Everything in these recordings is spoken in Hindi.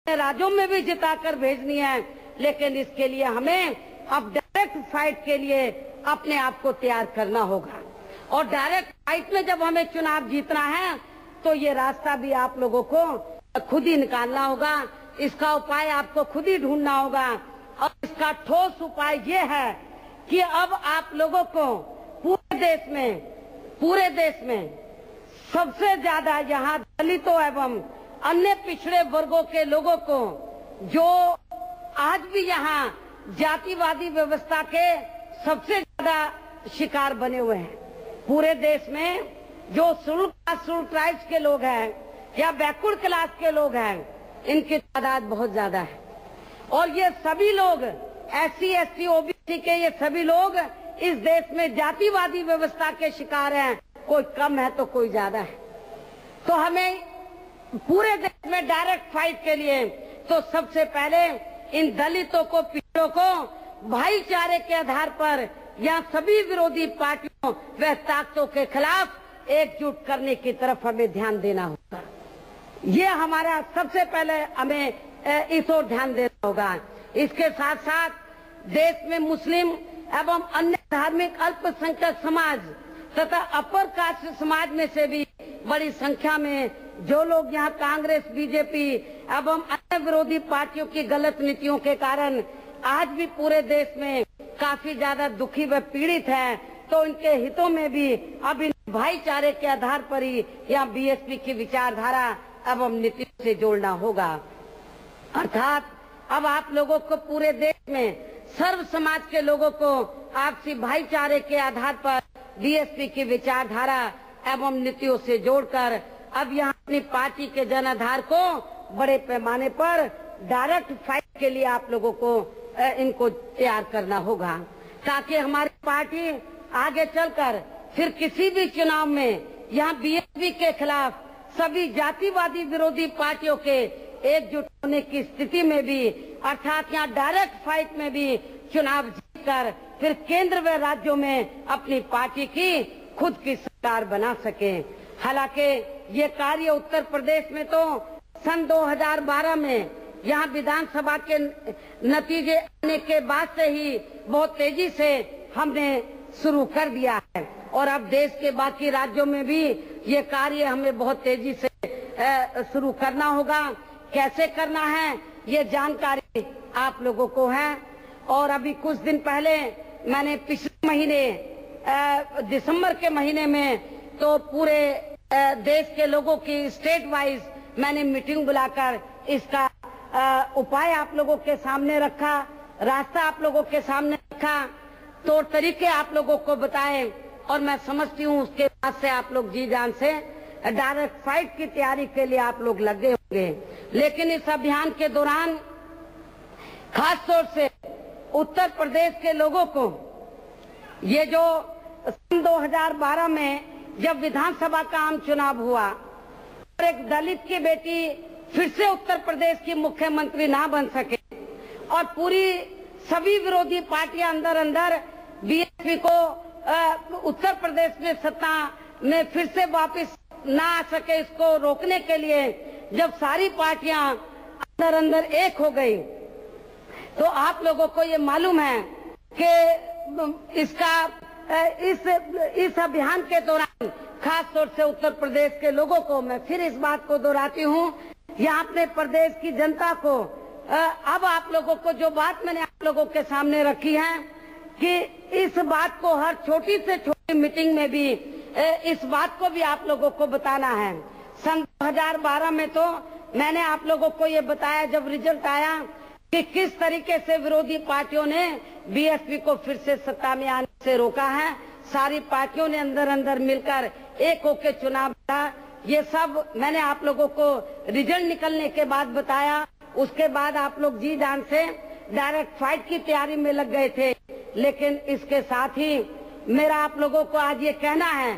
राज्यों में भी जिताकर भेजनी है, लेकिन इसके लिए हमें अब डायरेक्ट फाइट के लिए अपने आप को तैयार करना होगा। और डायरेक्ट फाइट में जब हमें चुनाव जीतना है तो ये रास्ता भी आप लोगों को खुद ही निकालना होगा, इसका उपाय आपको खुद ही ढूंढना होगा। और इसका ठोस उपाय ये है कि अब आप लोगों को पूरे देश में सबसे ज्यादा यहाँ दलितों एवं अन्य पिछड़े वर्गों के लोगों को, जो आज भी यहाँ जातिवादी व्यवस्था के सबसे ज्यादा शिकार बने हुए हैं, पूरे देश में जो शेड्यूल ट्राइब्स के लोग हैं या बैकवर्ड क्लास के लोग हैं, इनकी तादाद बहुत ज्यादा है। और ये सभी लोग SC ST OBC के ये सभी लोग इस देश में जातिवादी व्यवस्था के शिकार हैं, कोई कम है तो कोई ज्यादा है। तो हमें पूरे देश में डायरेक्ट फाइट के लिए तो सबसे पहले इन दलितों को, पिछड़ों को भाईचारे के आधार पर या सभी विरोधी पार्टियों व ताकतों के खिलाफ एकजुट करने की तरफ हमें ध्यान देना होगा। ये हमारा सबसे पहले हमें इस ओर ध्यान देना होगा। इसके साथ साथ देश में मुस्लिम एवं अन्य धार्मिक अल्पसंख्यक समाज तथा अपर कास्ट समाज में से भी बड़ी संख्या में जो लोग यहाँ कांग्रेस, बीजेपी एवं अन्य विरोधी पार्टियों की गलत नीतियों के कारण आज भी पूरे देश में काफी ज्यादा दुखी व पीड़ित हैं, तो इनके हितों में भी अब इन भाईचारे के आधार पर ही या BSP की विचारधारा एवं नीति से जोड़ना होगा। अर्थात अब आप लोगों को पूरे देश में सर्व समाज के लोगों को आपसी भाईचारे के आधार पर BSP की विचारधारा एवं नीतियों से जोड़कर अब यहाँ अपनी पार्टी के जनाधार को बड़े पैमाने पर डायरेक्ट फाइट के लिए आप लोगों को इनको तैयार करना होगा, ताकि हमारी पार्टी आगे चलकर फिर किसी भी चुनाव में यहाँ BSP के खिलाफ सभी जातिवादी विरोधी पार्टियों के एकजुट होने की स्थिति में भी, अर्थात यहाँ डायरेक्ट फाइट में भी चुनाव जीतकर फिर केंद्र व राज्यों में अपनी पार्टी की खुद की सरकार बना सके। हालांकि ये कार्य उत्तर प्रदेश में तो सन 2012 में यहाँ विधानसभा के नतीजे आने के बाद से ही बहुत तेजी से हमने शुरू कर दिया है, और अब देश के बाकी राज्यों में भी ये कार्य हमें बहुत तेजी से शुरू करना होगा। कैसे करना है ये जानकारी आप लोगों को है। और अभी कुछ दिन पहले मैंने पिछले महीने दिसंबर के महीने में तो पूरे देश के लोगों की स्टेट वाइज मैंने मीटिंग बुलाकर इसका उपाय आप लोगों के सामने रखा, रास्ता आप लोगों के सामने रखा, तौर तरीके आप लोगों को बताए, और मैं समझती हूँ उसके बाद से आप लोग जी जान से डायरेक्ट फाइट की तैयारी के लिए आप लोग लगे होंगे। लेकिन इस अभियान के दौरान खास तौर से उत्तर प्रदेश के लोगों को, ये जो सन 2012 में जब विधानसभा का आम चुनाव हुआ और एक दलित की बेटी फिर से उत्तर प्रदेश की मुख्यमंत्री ना बन सके और पूरी सभी विरोधी पार्टियां अंदर BSP को उत्तर प्रदेश में सत्ता में फिर से वापस ना आ सके, इसको रोकने के लिए जब सारी पार्टियां अंदर एक हो गई, तो आप लोगों को ये मालूम है कि इस अभियान के दौरान खास तौर से उत्तर प्रदेश के लोगों को मैं फिर इस बात को दोहराती हूँ, यहाँ अपने प्रदेश की जनता को अब आप लोगों को जो बात मैंने आप लोगों के सामने रखी है कि इस बात को हर छोटी से छोटी मीटिंग में भी इस बात को भी आप लोगों को बताना है। सन 2012 में तो मैंने आप लोगों को ये बताया जब रिजल्ट आया कि किस तरीके से विरोधी पार्टियों ने BSP को फिर से सत्ता में आने से रोका है। सारी पार्टियों ने अंदर मिलकर एक होकर चुनाव लड़ा। ये सब मैंने आप लोगों को रिजल्ट निकलने के बाद बताया। उसके बाद आप लोग जी जान से डायरेक्ट फाइट की तैयारी में लग गए थे। लेकिन इसके साथ ही मेरा आप लोगों को आज ये कहना है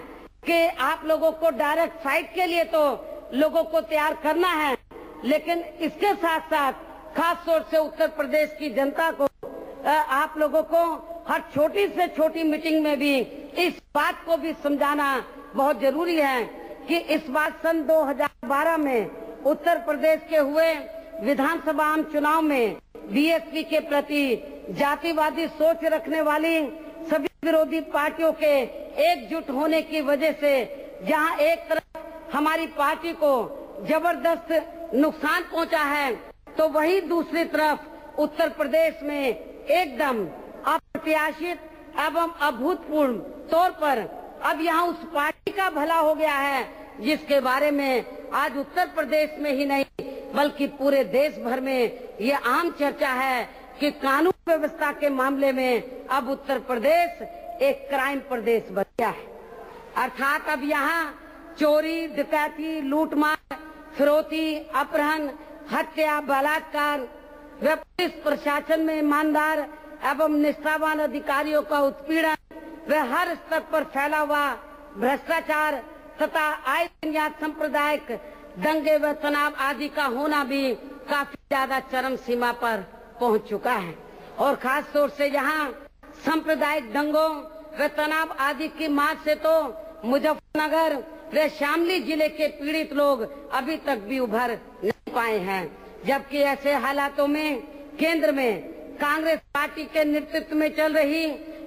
कि आप लोगों को डायरेक्ट फाइट के लिए तो लोगों को तैयार करना है, लेकिन इसके साथ साथ खास तौर से उत्तर प्रदेश की जनता को आप लोगों को हर छोटी से छोटी मीटिंग में भी इस बात को भी समझाना बहुत जरूरी है कि इस बार सन 2012 में उत्तर प्रदेश के हुए विधानसभा आम चुनाव में बीएसपी के प्रति जातिवादी सोच रखने वाली सभी विरोधी पार्टियों के एकजुट होने की वजह से जहां एक तरफ हमारी पार्टी को जबरदस्त नुकसान पहुंचा है, तो वहीं दूसरी तरफ उत्तर प्रदेश में एकदम अप्रत्याशित एवं अभूतपूर्व तौर पर अब यहाँ उस पार्टी का भला हो गया है जिसके बारे में आज उत्तर प्रदेश में ही नहीं बल्कि पूरे देश भर में ये आम चर्चा है कि कानून व्यवस्था के मामले में अब उत्तर प्रदेश एक क्राइम प्रदेश बन गया है। अर्थात अब यहाँ चोरी, डकैती, लूटमार, फिरौती, अपहरण, हत्या, बलात्कार व पुलिस प्रशासन में ईमानदार एवं निष्ठावान अधिकारियों का उत्पीड़न व हर स्तर पर फैला हुआ भ्रष्टाचार तथा आए दिन यहाँ सांप्रदायिक दंगे व तनाव आदि का होना भी काफी ज्यादा चरम सीमा पर पहुंच चुका है। और खास तौर से यहाँ सांप्रदायिक दंगों व तनाव आदि की मार से तो मुजफ्फरनगर व शामली जिले के पीड़ित लोग अभी तक भी उभर नहीं पाए हैं, जबकि ऐसे हालातों में केंद्र में कांग्रेस पार्टी के नेतृत्व में चल रही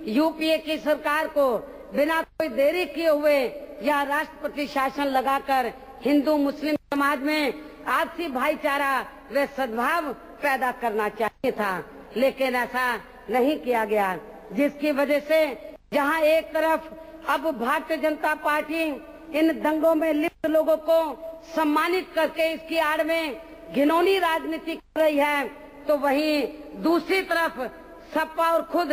यूपीए की सरकार को बिना कोई देरी किए हुए यह राष्ट्रपति शासन लगाकर हिंदू मुस्लिम समाज में आपसी भाईचारा व सद्भाव पैदा करना चाहिए था, लेकिन ऐसा नहीं किया गया, जिसकी वजह से जहां एक तरफ अब भारतीय जनता पार्टी इन दंगों में लिप्त लोगों को सम्मानित करके इसकी आड़ में घिनौनी राजनीति कर रही है, तो वहीं दूसरी तरफ सपा और खुद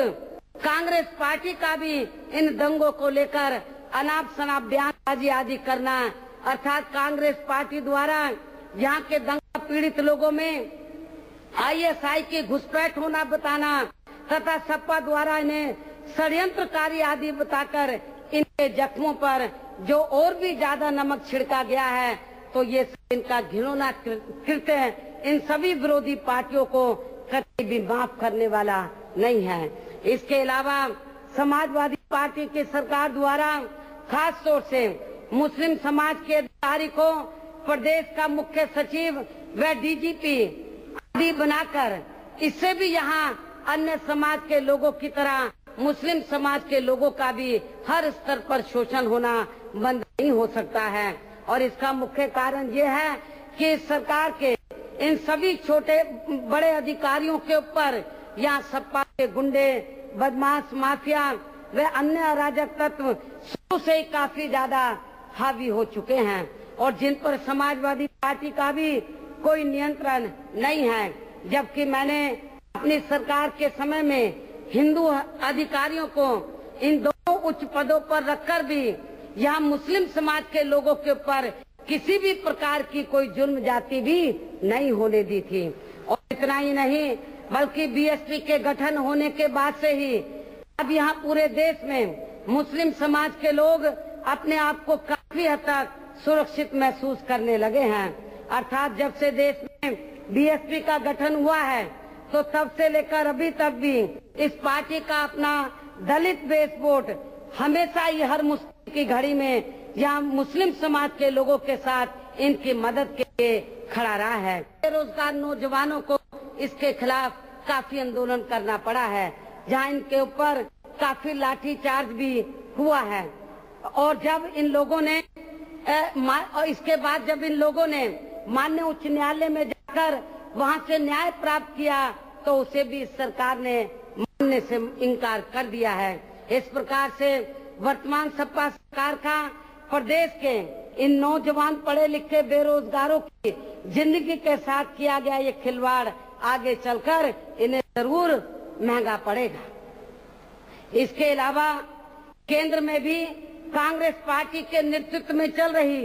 कांग्रेस पार्टी का भी इन दंगों को लेकर अनाप शनाप बयानबाजी आदि करना, अर्थात कांग्रेस पार्टी द्वारा यहाँ के दंगा पीड़ित लोगों में आईएसआई की घुसपैठ होना बताना तथा सपा द्वारा इन्हें षड्यंत्रकारी आदि बताकर इनके जख्मों पर जो और भी ज्यादा नमक छिड़का गया है, तो ये इनका घिनौना कृत्य इन सभी विरोधी पार्टियों को कभी भी माफ करने वाला नहीं है। इसके अलावा समाजवादी पार्टी की सरकार द्वारा खास तौर से मुस्लिम समाज के अधिकारी को प्रदेश का मुख्य सचिव व डीजीपी आदि बनाकर इससे भी यहाँ अन्य समाज के लोगों की तरह मुस्लिम समाज के लोगों का भी हर स्तर पर शोषण होना बंद नहीं हो सकता है। और इसका मुख्य कारण ये है कि सरकार के इन सभी छोटे बड़े अधिकारियों के ऊपर यहाँ सपा के गुंडे, बदमाश, माफिया व अन्य अराजक तत्व शुरू से ही काफी ज्यादा हावी हो चुके हैं और जिन पर समाजवादी पार्टी का भी कोई नियंत्रण नहीं है। जबकि मैंने अपनी सरकार के समय में हिंदू अधिकारियों को इन दोनों उच्च पदों पर रखकर भी यहाँ मुस्लिम समाज के लोगों के ऊपर किसी भी प्रकार की कोई जुल्म जाति भी नहीं होने दी थी। और इतना ही नहीं बल्कि बीएसपी के गठन होने के बाद से ही अब यहाँ पूरे देश में मुस्लिम समाज के लोग अपने आप को काफी हद तक सुरक्षित महसूस करने लगे हैं। अर्थात जब से देश में बीएसपी का गठन हुआ है तो तब से लेकर अभी तक भी इस पार्टी का अपना दलित बेस वोट हमेशा ही हर मुश्किल की घड़ी में यहाँ मुस्लिम समाज के लोगों के साथ इनकी मदद के लिए खड़ा रहा है। बेरोजगार नौजवानों को इसके खिलाफ काफी आंदोलन करना पड़ा है, जहाँ इनके ऊपर काफी लाठीचार्ज भी हुआ है। और जब इन लोगों ने और इसके बाद जब इन लोगों ने माननीय उच्च न्यायालय में जाकर वहां से न्याय प्राप्त किया तो उसे भी सरकार ने मानने से इनकार कर दिया है। इस प्रकार से वर्तमान सपा सरकार का प्रदेश के इन नौजवान पढ़े लिखे बेरोजगारों की जिंदगी के साथ किया गया ये खिलवाड़ आगे चलकर इन्हें जरूर महंगा पड़ेगा। इसके अलावा केंद्र में भी कांग्रेस पार्टी के नेतृत्व में चल रही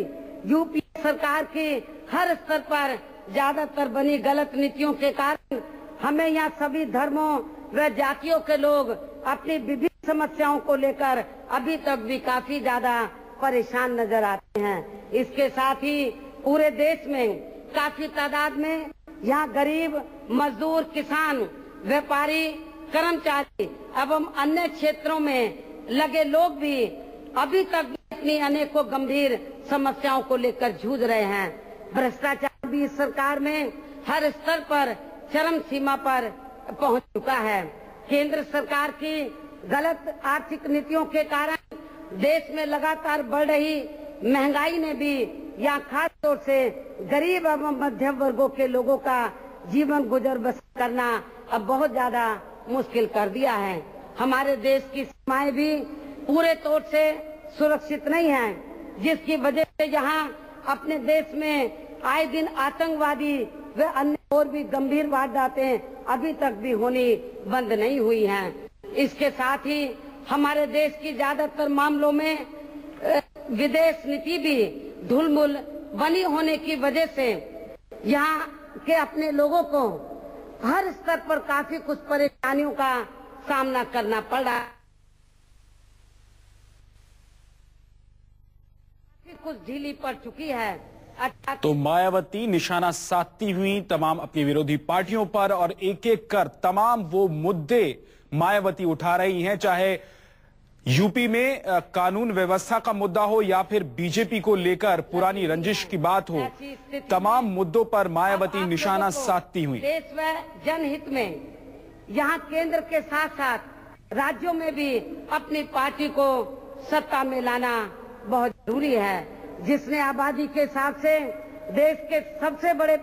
यूपीए सरकार की हर स्तर पर ज्यादातर बनी गलत नीतियों के कारण हमें यहाँ सभी धर्मों व जातियों के लोग अपनी विभिन्न समस्याओं को लेकर अभी तक भी काफी ज्यादा परेशान नजर आते हैं। इसके साथ ही पूरे देश में काफी तादाद में यहाँ गरीब, मजदूर, किसान, व्यापारी, कर्मचारी एवं अन्य क्षेत्रों में लगे लोग भी अभी तक अपनी अनेकों गंभीर समस्याओं को लेकर जूझ रहे हैं। भ्रष्टाचार भी इस सरकार में हर स्तर पर चरम सीमा पर पहुंच चुका है। केंद्र सरकार की गलत आर्थिक नीतियों के कारण देश में लगातार बढ़ रही महंगाई ने भी यहाँ खास तौर से गरीब एवं मध्यम वर्गों के लोगों का जीवन गुजर बसर करना अब बहुत ज्यादा मुश्किल कर दिया है। हमारे देश की सीमाएं भी पूरे तौर से सुरक्षित नहीं हैं, जिसकी वजह से यहाँ अपने देश में आए दिन आतंकवादी व अन्य और भी गंभीर वारदातें अभी तक भी होनी बंद नहीं हुई हैं। इसके साथ ही हमारे देश की ज्यादातर मामलों में विदेश नीति भी ढुलमुल बनी होने की वजह से यहाँ के अपने लोगों को हर स्तर पर काफी कुछ परेशानियों का सामना करना पड़ रहा है। कुछ ढीली पड़ चुकी है। तो मायावती निशाना साधती हुई तमाम अपनी विरोधी पार्टियों पर और एक एक कर तमाम वो मुद्दे मायावती उठा रही हैं, चाहे यूपी में कानून व्यवस्था का मुद्दा हो या फिर बीजेपी को लेकर पुरानी रंजिश की बात हो, तमाम मुद्दों पर मायावती निशाना साधती हुई। देश व जनहित में यहाँ केंद्र के साथ साथ राज्यों में भी अपनी पार्टी को सत्ता में लाना बहुत जरूरी है, जिसने आबादी के हिसाब से देश के सबसे बड़े